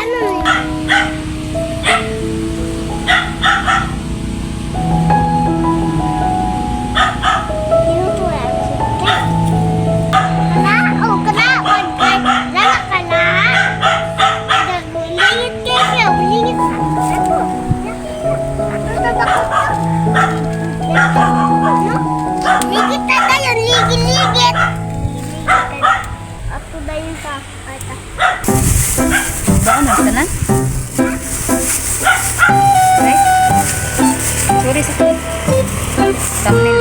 Ano ligit na tayo, ligit. Ako na yun sa ata. Baan ang tanan? Right? Sorry sa thumbnail.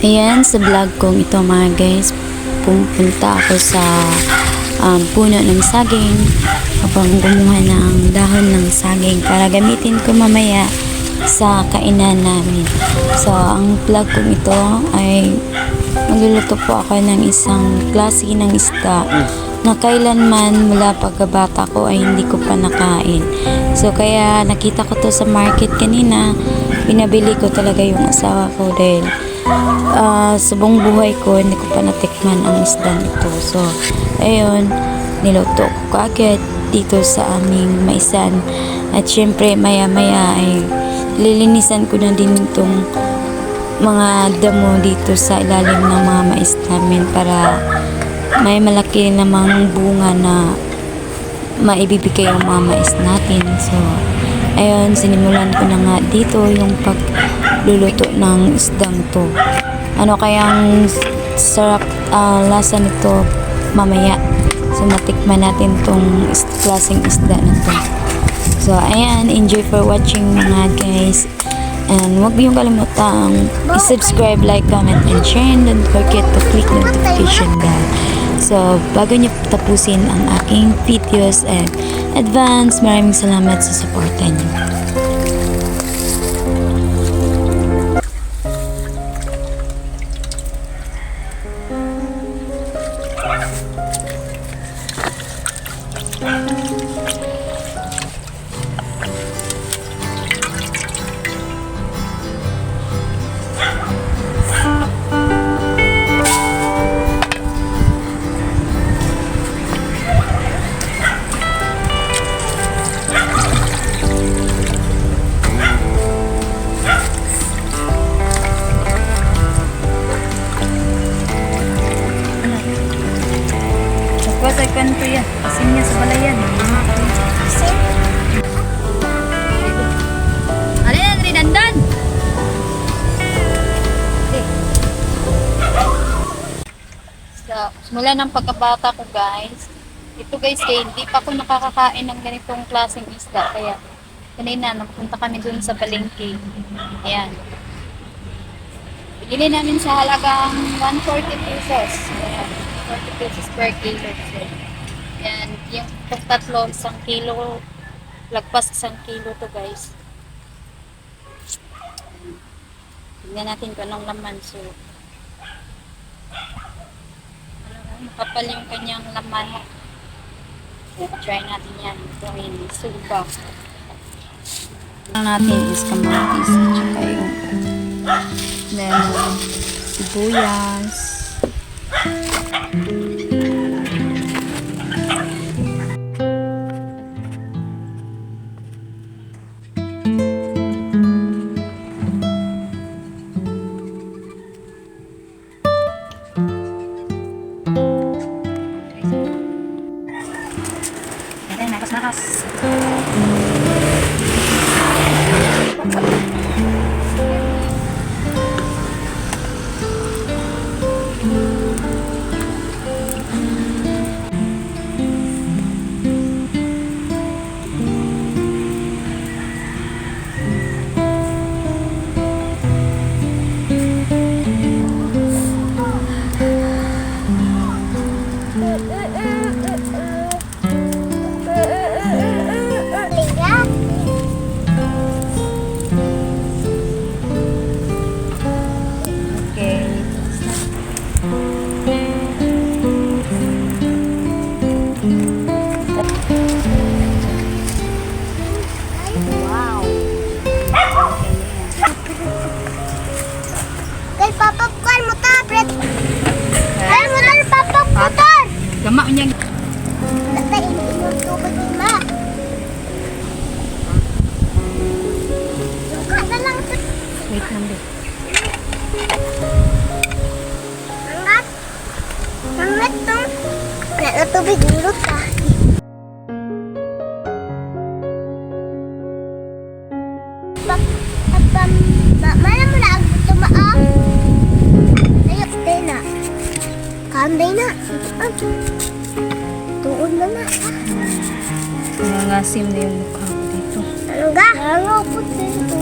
Ayan, sa vlog kong ito mga guys, pumunta ako sa puno ng saging upang kumuha ng dahon ng saging para gamitin ko mamaya sa kainan namin. So, ang vlog kong ito ay magluluto po ako ng isang klase ng isda na kailanman mula pagkabata ko ay hindi ko pa nakain. So, kaya nakita ko to sa market kanina, pinabili ko talaga yung asawa ko dahil sa buong buhay ko hindi ko pa natikman ang isda nito. So ayun, niluto ko kaagad dito sa aming maisan at syempre maya maya ay lilinisan ko na din itong mga damo dito sa ilalim ng mga mais namin para may malaki namang bunga na maibibigay yung mga mais natin. So ayun, sinimulan ko na nga dito yung pagluluto ng isdang to. Ano kayang sarap lasa nito mamaya. So matikman natin tong klaseng isda na to. So ayan, enjoy for watching mga guys. And huwag niyong kalimutang i-subscribe, like, comment, and share. And don't forget to click notification bell. So, bago niyo tapusin ang aking videos and advance, maraming salamat sa suporta niyo. Sa kanto yan, asin niya sa balayan. Asin? Ano yan, rinandan? So, simula ng pagkabata ko guys, ito guys, hindi pa ako nakakakain ng ganitong klaseng isda. Kaya, kanina, nagpunta kami dun sa palengke. Ayan. Bili namin sa halagang 140 pesos. Ayan. 40 pesos per kilo. So, yan, yung tatlo, 1 kilo, lagpas 1 kilo to guys. Tignan natin kung anong laman. So, makapal yung kanyang laman. So, try natin yan. Ito yung suga. Ang natin is kamatis, tsaka yung sibuyas. Nakas. niya. Tatayin yung tubig ni Ma. Suka na lang sa Wait lang din. angat. Angat tong. Na tubig ulot ka. Mana mo na ang tumaang. Ayok din na. Kanday na. Tuon na na. Nangasim na yung mukha ko dito. Ano ga? Ano po dito?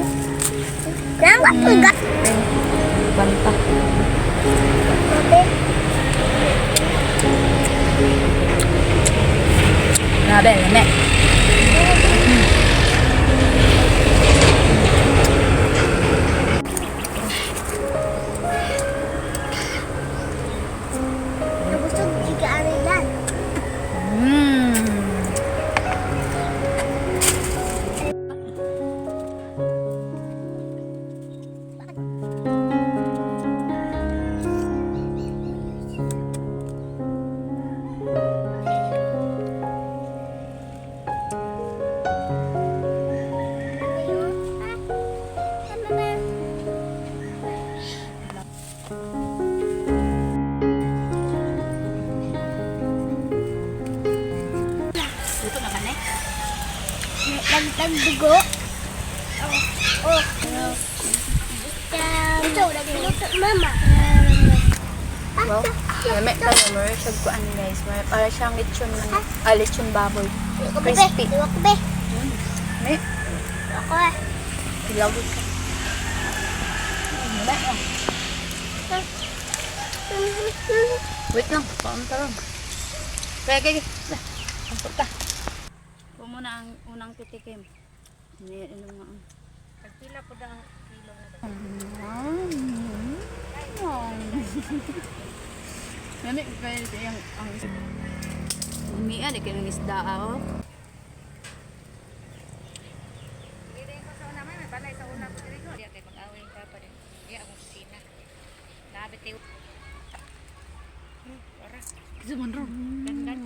Ano po ga? Banta. Sabi. Grabe, lame. Nabusog jika ano yan. Luto na ka na Nagdugo. Oh. Ito, nagluto mama. Wow. Lame tayo. Meron siya kuan guys. Para siyang lechon na. Lechon baboy. Crispy. Iwak ko be. Lame. Ako eh. Hilaw dito. Lame. Wait lang. Paunta lang. Kaya. Ampot ka. Ito muna ang unang titikim. Iniinom nga. Pagpila po daw kilo na daw. Nami, kaya yung ang umian, ikin ng isda ako. Hindi ko sa una may balay sa una ko dito. Di kay mag-away ka pa din. Di ako kusina. Labit tayo. Ora. Zumunro. Gangan.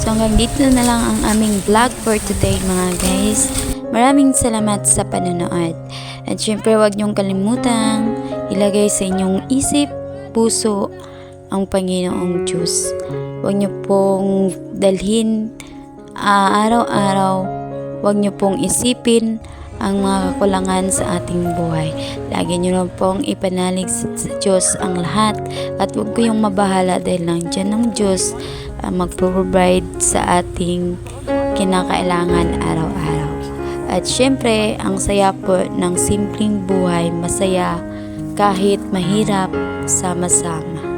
So hanggang dito na lang ang aming vlog for today mga guys. Maraming salamat sa panonood. At syempre huwag niyong kalimutang ilagay sa inyong isip, puso, ang Panginoong Diyos. Huwag niyo pong dalhin araw-araw. Huwag niyo pong isipin ang mga kakulangan sa ating buhay. Lagi niyo lang pong ipanalig sa Diyos ang lahat. At huwag kayong mabahala dahil nandiyan ng Diyos magpo-provide sa ating kinakailangan araw-araw. At syempre, ang saya po ng simpleng buhay, masaya kahit mahirap, sama-sama.